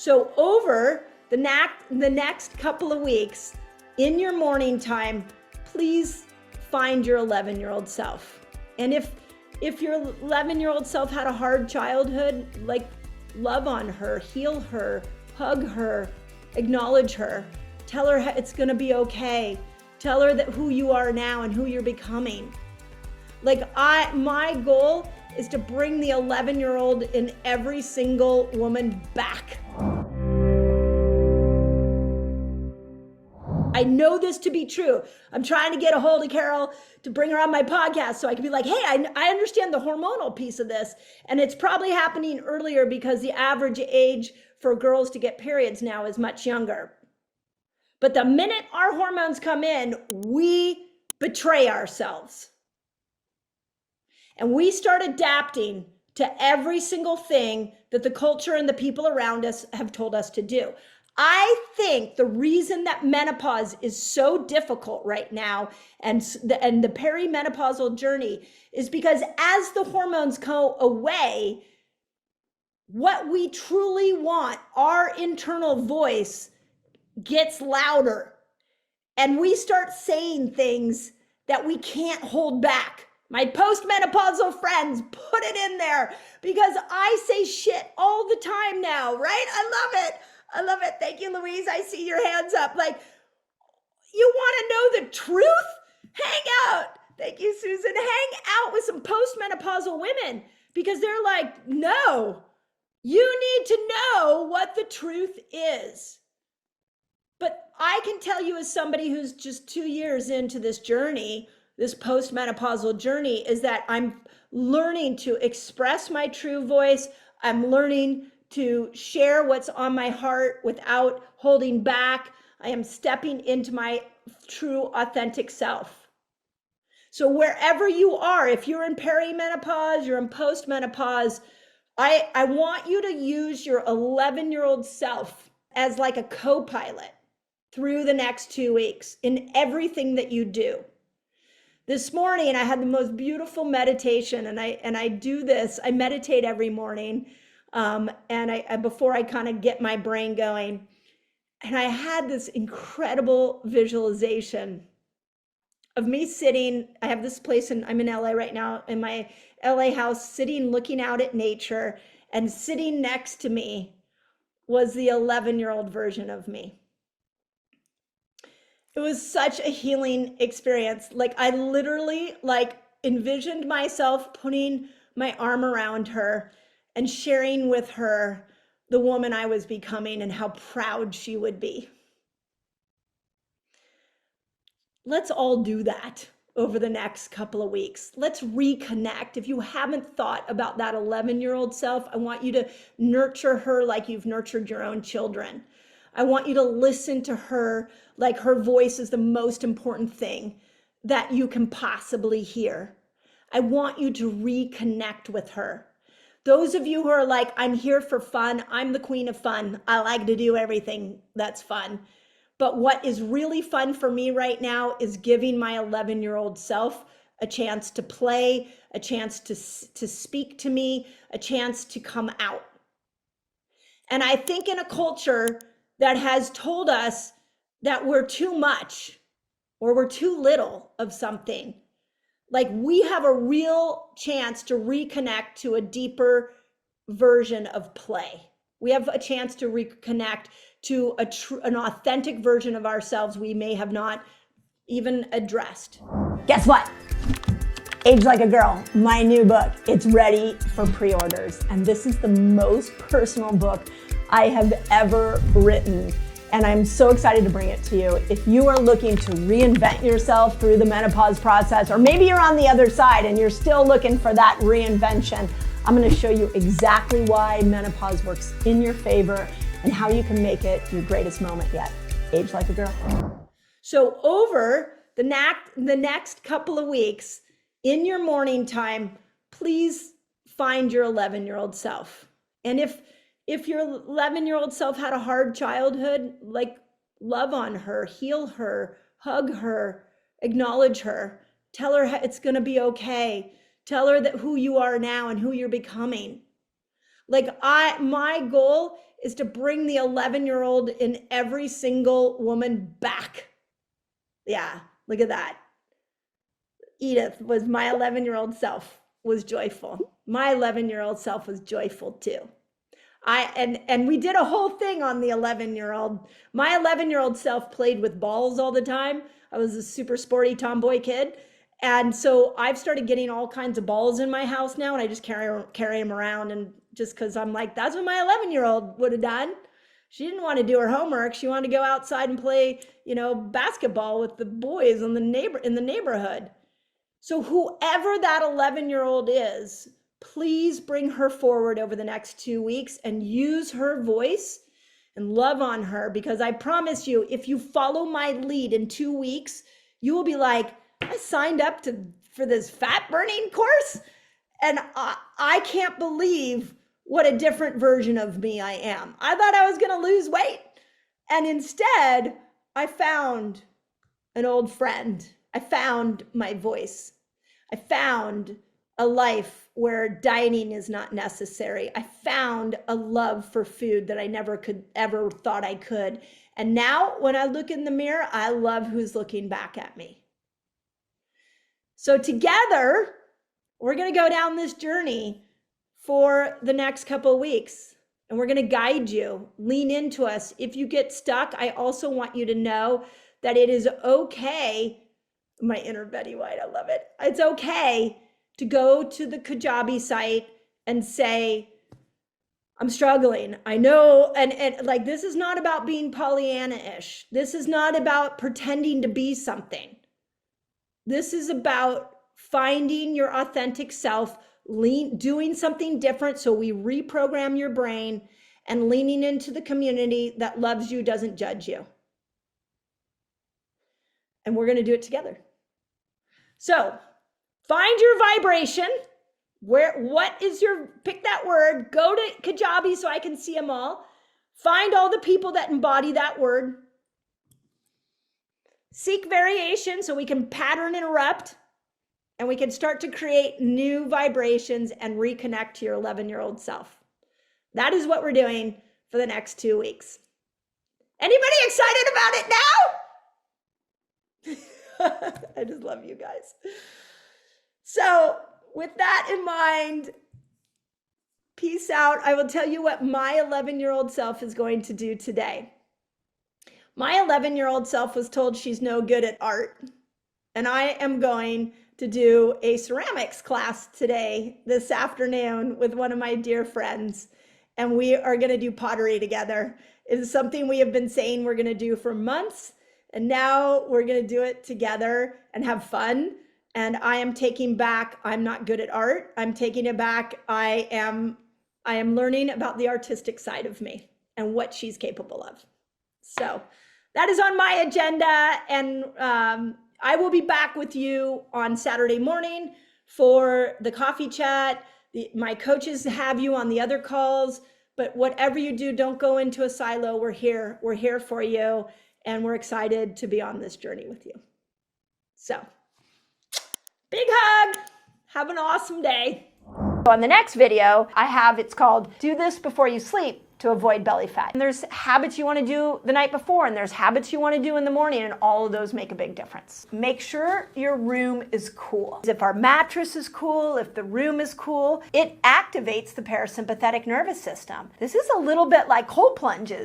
So over the next couple of weeks, in your morning time, please find your 11-year-old self. And if your 11-year-old self had a hard childhood, like, love on her, heal her, hug her, acknowledge her, tell her it's gonna be okay. Tell her that who you are now and who you're becoming. My goal is to bring the 11-year-old in every single woman back. I know this to be true. I'm trying to get a hold of Carol to bring her on my podcast so I can be like, hey, I understand the hormonal piece of this. And it's probably happening earlier because the average age for girls to get periods now is much younger. But the minute our hormones come in, we betray ourselves. And we start adapting to every single thing that the culture and the people around us have told us to do. I think the reason that menopause is so difficult right now and the perimenopausal journey is because as the hormones go away, what we truly want, our internal voice, gets louder. And we start saying things that we can't hold back. My postmenopausal friends, put it in there because I say shit all the time now, right? I love it. I love it. Thank you, Louise. I see your hands up. Like, you want to know the truth? Hang out. Thank you, Susan. Hang out with some postmenopausal women because they're like, no, you need to know what the truth is. But I can tell you as somebody who's just 2 years into this journey, this postmenopausal journey, is that I'm learning to express my true voice. I'm learning to share what's on my heart without holding back. I am stepping into my true, authentic self. So wherever you are, if you're in perimenopause, you're in postmenopause, I want you to use your 11-year-old self as like a co-pilot through the next 2 weeks in everything that you do. This morning, I had the most beautiful meditation, and I do this. I meditate every morning. Before I kind of get my brain going, and I had this incredible visualization of me sitting. I have this place I'm in LA right now, in my LA house, sitting, looking out at nature, and sitting next to me was the 11-year-old version of me. It was such a healing experience. Like, I literally envisioned myself putting my arm around her and sharing with her the woman I was becoming and how proud she would be. Let's all do that over the next couple of weeks. Let's reconnect. If you haven't thought about that 11-year-old self, I want you to nurture her like you've nurtured your own children. I want you to listen to her like her voice is the most important thing that you can possibly hear. I want you to reconnect with her. Those of you who are like, I'm here for fun, I'm the queen of fun, I like to do everything that's fun. But what is really fun for me right now is giving my 11-year-old self a chance to play, a chance to speak to me, a chance to come out. And I think in a culture that has told us that we're too much or we're too little of something, like, we have a real chance to reconnect to a deeper version of play. We have a chance to reconnect to an authentic version of ourselves we may have not even addressed. Guess what? Age Like a Girl, my new book. It's ready for pre-orders. And this is the most personal book I have ever written. And I'm so excited to bring it to you. If you are looking to reinvent yourself through the menopause process, or maybe you're on the other side and you're still looking for that reinvention, I'm going to show you exactly why menopause works in your favor and how you can make it your greatest moment yet. Age Like a Girl. So over the next couple of weeks, in your morning time, please find your 11-year-old self. And if your 11-year-old self had a hard childhood, like, love on her, heal her, hug her, acknowledge her, tell her it's going to be okay. Tell her that who you are now and who you're becoming. My goal is to bring the 11-year-old in every single woman back. Yeah, look at that. Edith was my 11-year-old self was joyful. My 11-year-old self was joyful too. And we did a whole thing on the 11-year-old. My 11-year-old self played with balls all the time. I was a super sporty tomboy kid. And so I've started getting all kinds of balls in my house now, and I just carry them around, and just because I'm like, that's what my 11-year-old would have done. She didn't want to do her homework. She wanted to go outside and play, basketball with the boys in the neighborhood. So whoever that 11-year-old is, please bring her forward over the next 2 weeks and use her voice and love on her, because I promise you, if you follow my lead in 2 weeks, you will be like, I signed up for this fat burning course, and I can't believe what a different version of me I am. I thought I was going to lose weight, and instead I found an old friend. I found my voice. I found a life where dieting is not necessary. I found a love for food that I never ever thought I could. And now when I look in the mirror, I love who's looking back at me. So together, we're going to go down this journey for the next couple of weeks, and we're going to guide you, lean into us. If you get stuck, I also want you to know that it is okay. My inner Betty White, I love it. It's okay to go to the Kajabi site and say, I'm struggling. I know. And like, this is not about being Pollyanna-ish. This is not about pretending to be something. This is about finding your authentic self, doing something different. So we reprogram your brain and leaning into the community that loves you, doesn't judge you. And we're going to do it together. So find your vibration. Pick that word, go to Kajabi so I can see them all. Find all the people that embody that word. Seek variation so we can pattern interrupt, and we can start to create new vibrations and reconnect to your 11-year-old self. That is what we're doing for the next 2 weeks. Anybody excited about it now? I just love you guys. So with that in mind, peace out. I will tell you what my 11-year-old self is going to do today. My 11-year-old self was told she's no good at art, and I am going to do a ceramics class this afternoon with one of my dear friends, and we are going to do pottery together. It is something we have been saying we're going to do for months, and now we're going to do it together and have fun. And I am taking back, I'm not good at art. I'm taking it back. I am learning about the artistic side of me and what she's capable of. So that is on my agenda, and I will be back with you on Saturday morning for the coffee chat. My coaches have you on the other calls, but whatever you do, don't go into a silo. We're here for you, and we're excited to be on this journey with you. So big hug. Have an awesome day. On the next video it's called Do This Before You Sleep to Avoid Belly Fat. And there's habits you want to do the night before, and there's habits you want to do in the morning, and all of those make a big difference. Make sure your room is cool. If our mattress is cool, if the room is cool, it activates the parasympathetic nervous system. This is a little bit like cold plunges.